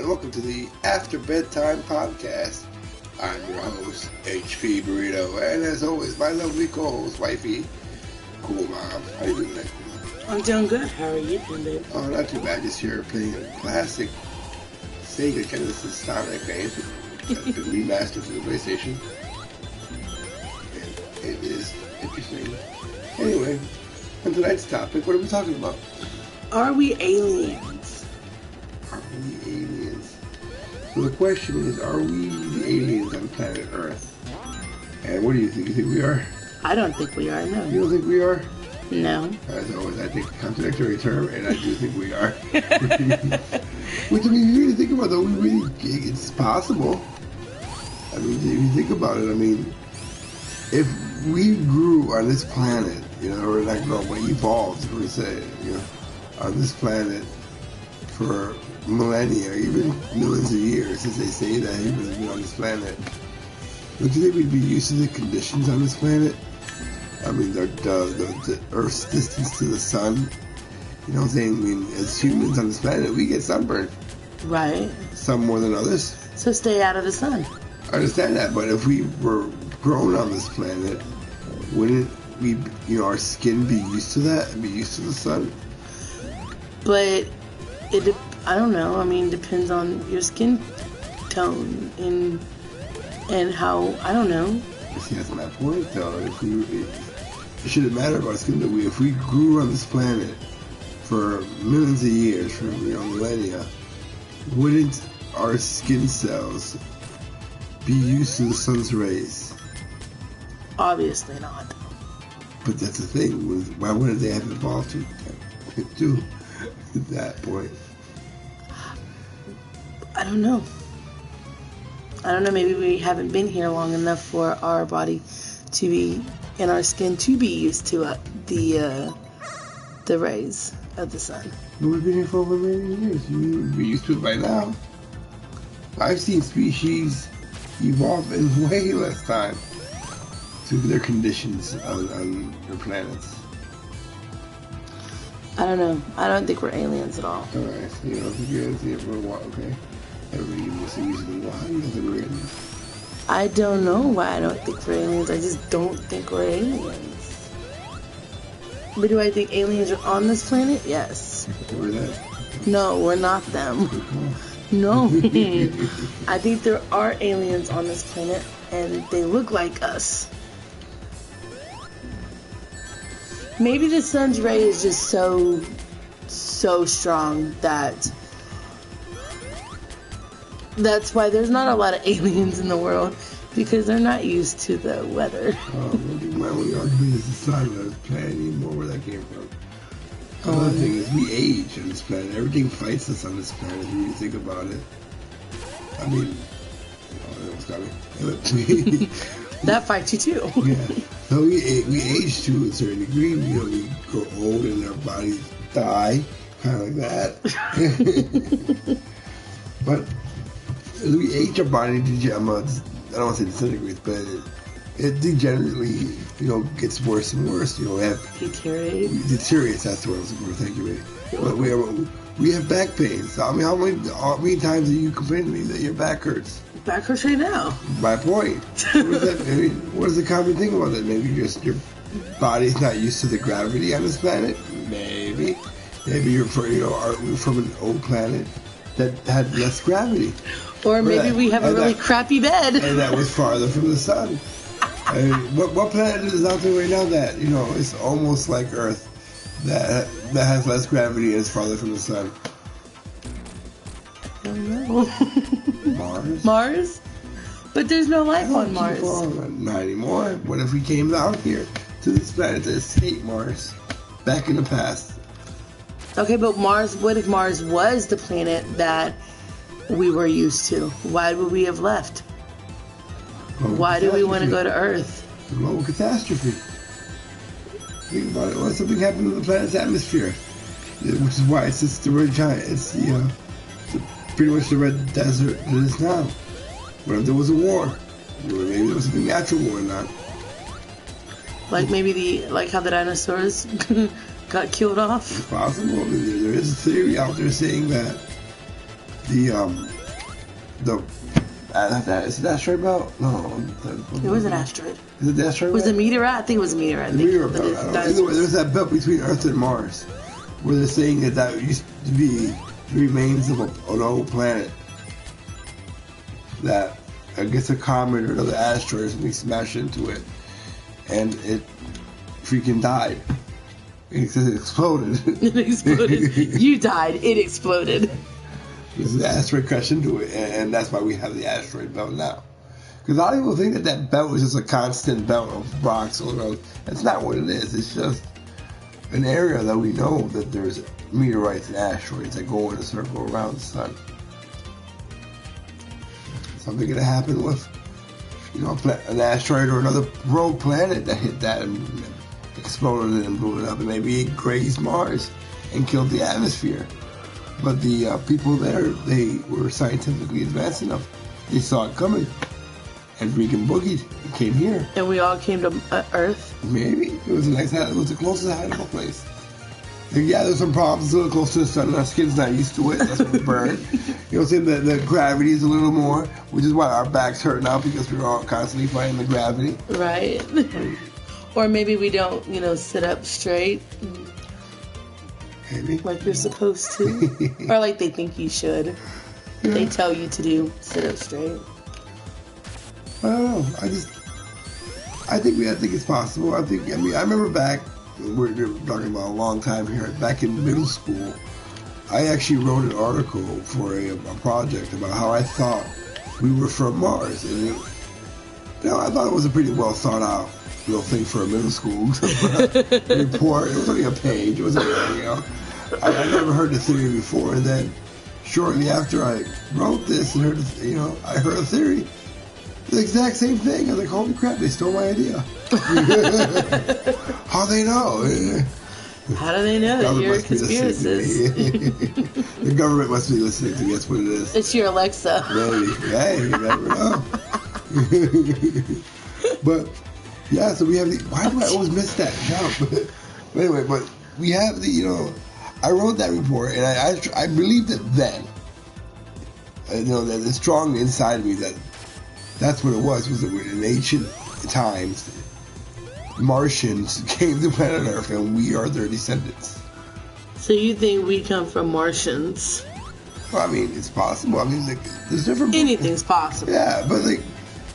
welcome to the After Bedtime Podcast. I'm your host, HP Burrito, and as always, my lovely co-host, wifey, Cool Mom. How you doing today? I'm doing good. How are you doing, babe? Oh, not too bad. Just here playing a classic Sega Genesis Sonic game. The remaster for the PlayStation. And it is interesting. Anyway, on tonight's topic, what are we talking about? Are we aliens? Are we aliens? So the question is, are we the aliens on planet Earth? And what do you think? You think we are? I don't think we are, no. You don't think we are? No. As always, I think a contradictory term, and I do think we are. Which, I mean, if you really think about it, though, it's possible. I mean, if you think about it, I mean, if we grew on this planet, you know, or like, no, we evolved, per se, you know, on this planet for millennia, even millions of years, as they say that humans have been on this planet, don't you think we'd be used to the conditions on this planet? I mean, the Earth's distance to the sun, you know what I'm saying? I mean, as humans on this planet, we get sunburned. Right. Some more than others. So stay out of the sun. I understand that, but if we were grown on this planet, wouldn't we, you know, our skin be used to that and be used to the sun? But I don't know. I mean, depends on your skin tone and how, I don't know. See, that's my point, though. It shouldn't matter about skin tone. If we grew on this planet for millions of years, for millennia, wouldn't our skin cells be used to the sun's rays? Obviously not. But that's the thing. Why wouldn't they have evolved to that point? I don't know. Maybe we haven't been here long enough for our body to be, and our skin to be used to the rays of the sun. But we've been here for over a million years. We're used to it by now. I've seen species evolve in way less time to their conditions on their planets. I don't know. I don't think we're aliens at all. Alright, so you don't think you're aliens for a while, okay? Everybody give us a reason why you don't think we're aliens. I don't know why I don't think we're aliens. I just don't think we're aliens. But do I think aliens are on this planet? Yes. We're that. No, we're not them. No. I think there are aliens on this planet, and they look like us. Maybe the sun's ray is just so strong that's why there's not a lot of aliens in the world, because they're not used to the weather. My only argument is the sun. I was planning anymore where that came from. Another thing is we age on this planet. Everything fights us on this planet when you think about it. I mean, that was coming. That fights you too. Yeah. So we age to a certain degree. We grow old and our bodies die, kind of like that. But as we age, our body I don't want to say disintegrates, but it degenerately, gets worse and worse. Deteriorates. That's the word I was looking for. Thank you, baby. But we have back pain. So I mean, how many times do you complain to me that your back hurts? Back hurts right now. My point. What is the common thing about that? Maybe just your body's not used to the gravity on this planet. Maybe you're from an old planet that had less gravity. Or maybe we have a really crappy bed. And that was farther from the sun. I mean, what planet is out there right now that, it's almost like Earth, that has less gravity and is farther from the sun? I don't know. Mars? Mars? But there's no life on Mars. Not anymore. What if we came out here to this planet to escape Mars back in the past? Okay, but Mars, what if Mars was the planet that we were used to? Why would we have left? Why do we want to go to Earth? Global catastrophe. Think about it. What if something happened to the planet's atmosphere? Which is why it's just the red giant. It's pretty much the red desert that it is now. What if there was a war? Maybe there was a natural war or not. Like how the dinosaurs got killed off? It's possible. I mean, there is a theory out there saying that the Is it the asteroid belt? No. It was an asteroid. Is it the asteroid belt? Was it a meteorite? I think it was a meteorite. The meteorite belt. Either way, there's that belt between Earth and Mars, where they're saying that used to be the remains of an old planet. That I guess a comet or another asteroid or something smashed into it, and it freaking died. It exploded. It exploded. You died. It exploded. The asteroid crashed into it, and that's why we have the asteroid belt now. Because a lot of people think that belt is just a constant belt of rocks. That's not what it is. It's just an area that we know that there's meteorites and asteroids that go in a circle around the sun. Something gonna happen with, an asteroid or another rogue planet that hit that and exploded it and blew it up, and maybe it grazed Mars and killed the atmosphere. But the people there, they were scientifically advanced enough. They saw it coming and freaking boogied and came here. And we all came to Earth? Maybe. It was the closest habitable place. Yeah, there's some problems. It's a little close to the sun. Our skin's not used to it. That's what we burn. You know what I'm saying? The gravity is a little more, which is why our backs hurt now, because we're all constantly fighting the gravity. Right. Or maybe we don't, sit up straight. Maybe. Like you're supposed to. Or like they think you should. Yeah. They tell you to do. Sit up straight. I don't know. I think it's possible. I remember back, we're talking about a long time here, back in middle school, I actually wrote an article for a project about how I thought we were from Mars. And I thought it was a pretty well thought out thing for a middle school report. It was only a page. It wasn't, I never heard the theory before. And then shortly after I wrote this and I heard a theory, the exact same thing. I was like, holy crap, they stole my idea. How they know? How do they know that you're a conspiracist? The government must be listening to guess what it is. It's your Alexa. Maybe. Hey, you never know. But yeah, so we have why do I always miss that jump? But anyway, we have I wrote that report and I believed it then. That it's strong inside of me that's what it was that in ancient times, Martians came to planet Earth and we are their descendants. So you think we come from Martians? Well, I mean, it's possible. I mean, there's different... Anything's possible. Yeah, but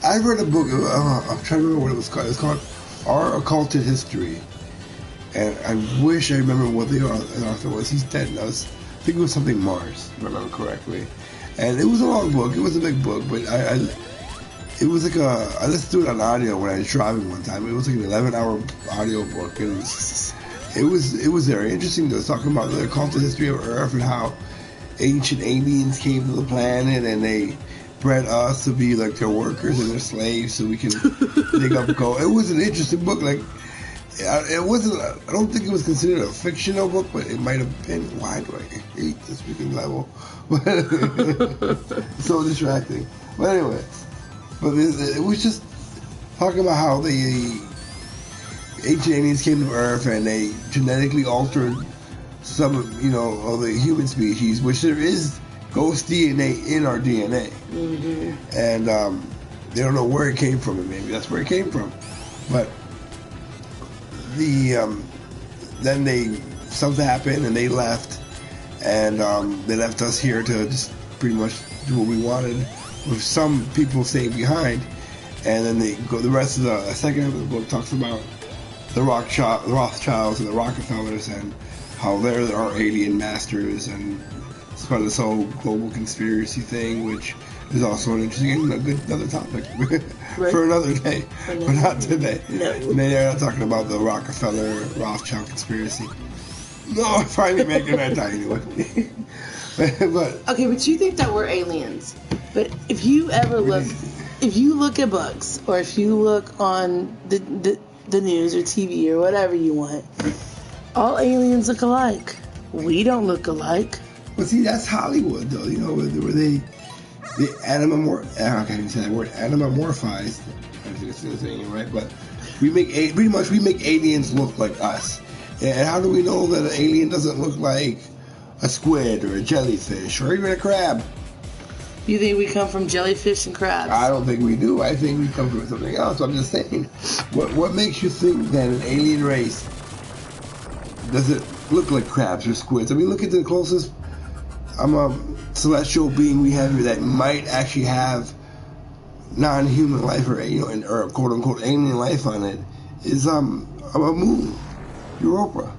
I read a book, I'm trying to remember what it was called. It's called Our Occulted History. And I wish I remember what the author was. He's dead now. I think it was something Mars, if I remember correctly. And it was a long book. It was a big book, but it was like I listened to it on audio when I was driving one time. It was like an 11-hour audio book, and it was very interesting. It was talking about the occulted history of Earth and how ancient aliens came to the planet and they bred us to be like their workers and their slaves so we can dig up gold. It was an interesting book. It wasn't. I don't think it was considered a fictional book, but it might have been. Why do I hate this freaking level? So distracting. But anyway. But it was just talking about how the ancient aliens came to Earth and they genetically altered some, of the human species, which there is ghost DNA in our DNA. Mm-hmm. And they don't know where it came from, and maybe that's where it came from. But then something happened and they left, and they left us here to just pretty much do what we wanted, with some people staying behind. And then the rest of the second half of the book talks about the Rothschilds and the Rockefellers and how they're our alien masters, and it's part of this whole global conspiracy thing, which is also an interesting another topic for another day, but not today. No. And they're not talking about the Rockefeller-Rothschild conspiracy. No, I'm finally making that time anyway. But you think that we're aliens? But if you ever look at books, or if you look on the news or TV or whatever you want, all aliens look alike. We don't look alike. Well, see, that's Hollywood, though. Where they anamorphize. I can't even say that word. Anamorphize. I don't think it's saying it right, but we make aliens look like us. And how do we know that an alien doesn't look like a squid or a jellyfish or even a crab? You think we come from jellyfish and crabs? I don't think we do. I think we come from something else. I'm just saying. What makes you think that an alien race doesn't look like crabs or squids? I mean, look at the closest celestial being we have here that might actually have non-human life or or quote unquote alien life on it is a moon, Europa.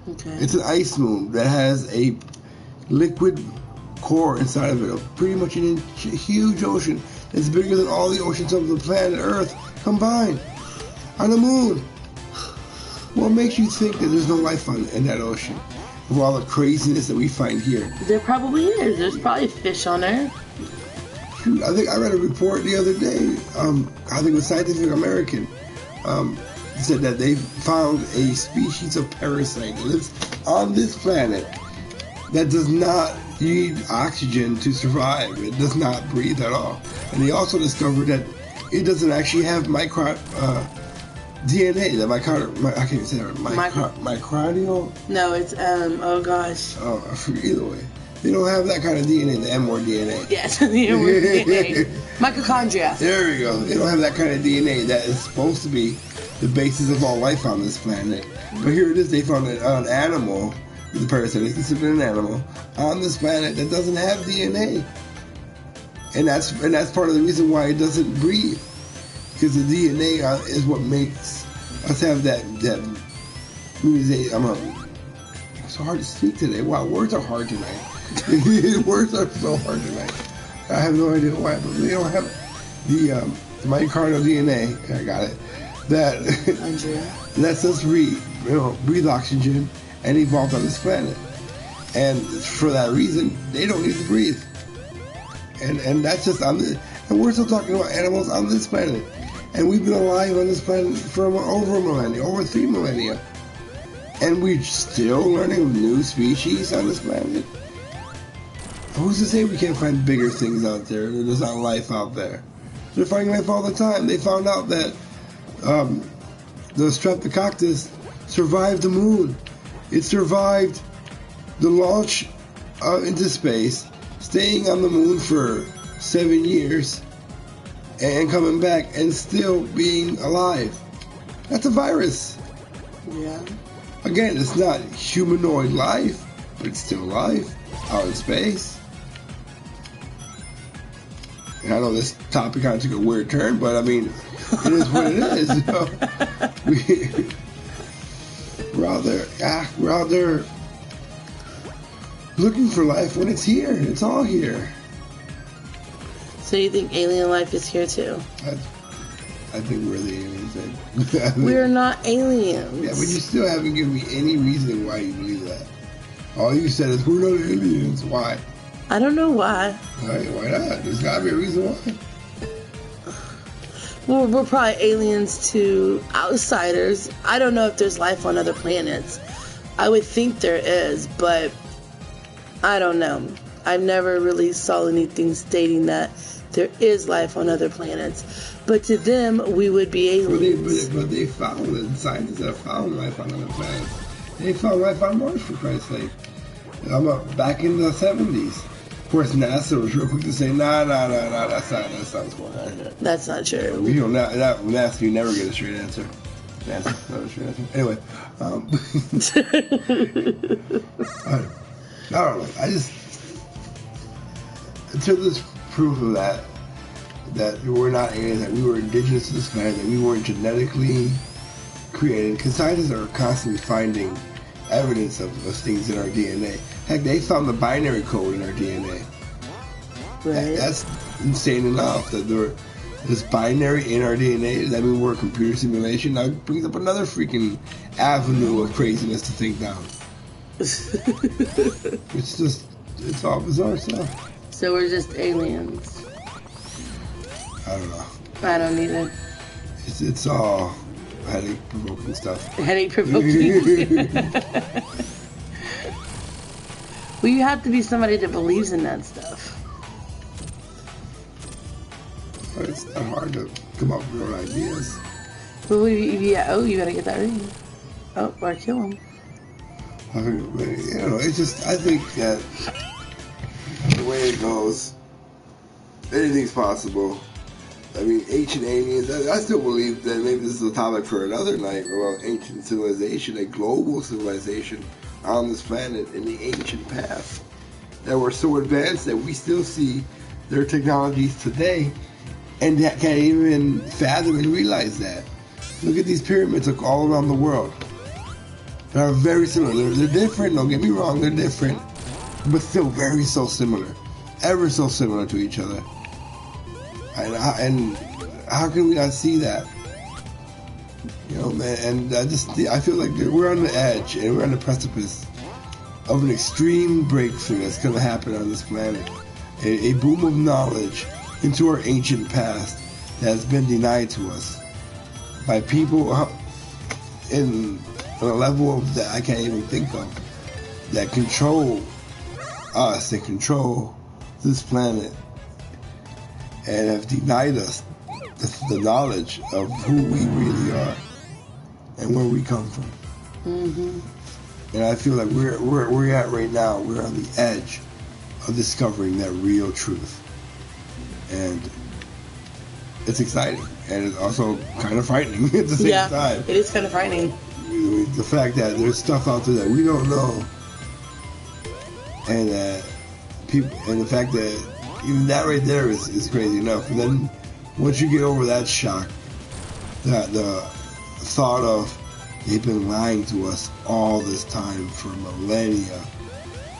Okay. It's an ice moon that has a liquid core inside of it, pretty much a huge ocean that's bigger than all the oceans of the planet Earth combined on the moon. What makes you think that there's no life in that ocean with all the craziness that we find here? There probably is. There's probably fish on there. Shoot, I think I read a report the other day. I think it was Scientific American. Said that they found a species of parasite that lives on this planet that does not need oxygen to survive. It does not breathe at all. And they also discovered that it doesn't actually have DNA. That I can't even say that. Microbial? No, it's oh gosh. Oh, I forget either way. They don't have that kind of DNA, the M-word DNA. Yes, the M-word DNA. Mitochondria. There we go. They don't have that kind of DNA that is supposed to be the basis of all life on this planet. But here it is. They found an animal, the parasite is considered an animal, on this planet that doesn't have DNA. And that's part of the reason why it doesn't breathe. Because the DNA is what makes us have that it's so hard to speak today. Wow, words are hard tonight. Words are so hard tonight. I have no idea why, but we don't have the mitochondrial DNA. I got it. That lets us breathe oxygen and evolve on this planet. And for that reason, they don't need to breathe. And that's just and we're still talking about animals on this planet. And we've been alive on this planet for over a millennia, over 3 millennia. And we're still learning of new species on this planet. Who's to say we can't find bigger things out there? There's not life out there. They're finding life all the time. They found out that the Streptococcus survived the moon. It survived the launch into space, staying on the moon for 7 years, and coming back and still being alive. That's a virus. Yeah. Again, it's not humanoid life, but it's still life out in space. And I know this topic kind of took a weird turn, but I mean, it is what it is. You know? We're out there looking for life when it's here. It's all here. So you think alien life is here too? I think we're the aliens. We're not aliens. Yeah, but you still haven't given me any reason why you believe that. All you said is we're not aliens. Why? I don't know why. Why not? There's got to be a reason why. Well, we're probably aliens to outsiders. I don't know if there's life on other planets. I would think there is, but I don't know. I've never really saw anything stating that there is life on other planets. But to them, we would be aliens. But they found it. Scientists have found life on other planets. They found life on Mars, for Christ's sake. Back in the 70s. Of course, NASA was real quick to say, nah, that's not what's going on here. That's not true. You know, NASA, you never get a straight answer. NASA, not a straight answer. Anyway, I don't know. I just, until there's proof of that we're not aliens, that we were indigenous to this planet, that we weren't genetically created, because scientists are constantly finding evidence of things in our DNA. Heck, they found the binary code in our DNA. Right. That's insane enough that there's binary in our DNA. Does that mean we're a computer simulation? That brings up another freaking avenue of craziness to think down. It's all bizarre stuff. So we're just aliens. I don't know. I don't either. It's all headache-provoking stuff. Headache-provoking. Well, you have to be somebody that believes in that stuff. But it's not hard to come up with your own ideas. Well, you gotta get that ring. Oh, or kill him. I mean, it's just, I think that the way it goes, anything's possible. I mean, ancient aliens, I still believe that maybe this is a topic for another night about ancient civilization, a global civilization on this planet in the ancient past that were so advanced that we still see their technologies today and can't even fathom and realize that. Look at these pyramids all around the world. They're very similar. They're different, don't get me wrong, they're different, but still very so similar. Ever so similar to each other. And how can we not see that? You know, man, and I feel like we're on the edge and we're on the precipice of an extreme breakthrough that's going to happen on this planet. A boom of knowledge into our ancient past that has been denied to us by people in a level that I can't even think of, that control us, that control this planet, and have denied us the knowledge of who we really are and where we come from. Mm-hmm. And I feel like we're at right now, we're on the edge of discovering that real truth. And it's exciting, and it's also kind of frightening at the same time. It is kind of frightening. The fact that there's stuff out there that we don't know, and the fact that even that right there is crazy enough. And then once you get over that shock, that the thought of they've been lying to us all this time for millennia.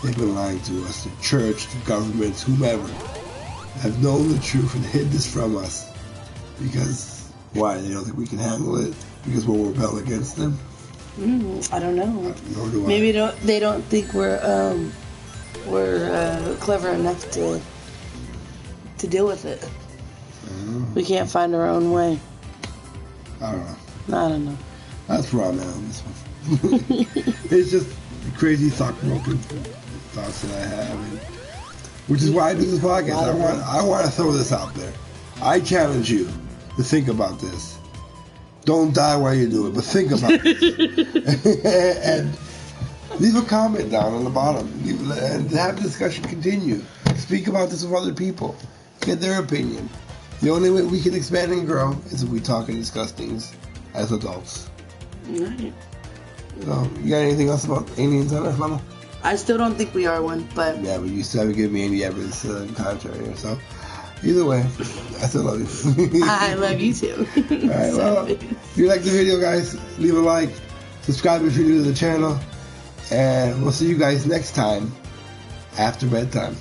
They've been lying to us, the church, the governments, whomever, have known the truth and hid this from us. Because, why? They don't think we can handle it? Because we'll rebel against them? I don't know. Nor do I. Maybe they don't think we're clever enough to deal with it. We can't find our own way. I don't know. That's where I'm at on this one. It's just crazy thought-provoking thoughts that I have, and which is why I do this podcast. I want to throw this out there. I challenge you to think about this. Don't die while you do it, but think about this. And leave a comment down on the bottom and have the discussion continue. Speak about this with other people. Get their opinion. The only way we can expand and grow is if we talk and discuss things as adults. Right. So, you got anything else about aliens on Earth, Mama? I still don't think we are one, but... Yeah, but you still haven't given me any evidence contrary. So, either way, I still love you. I love you too. Alright, well, if you like the video, guys, leave a like. Subscribe if you're new to the channel. And we'll see you guys next time after bedtime.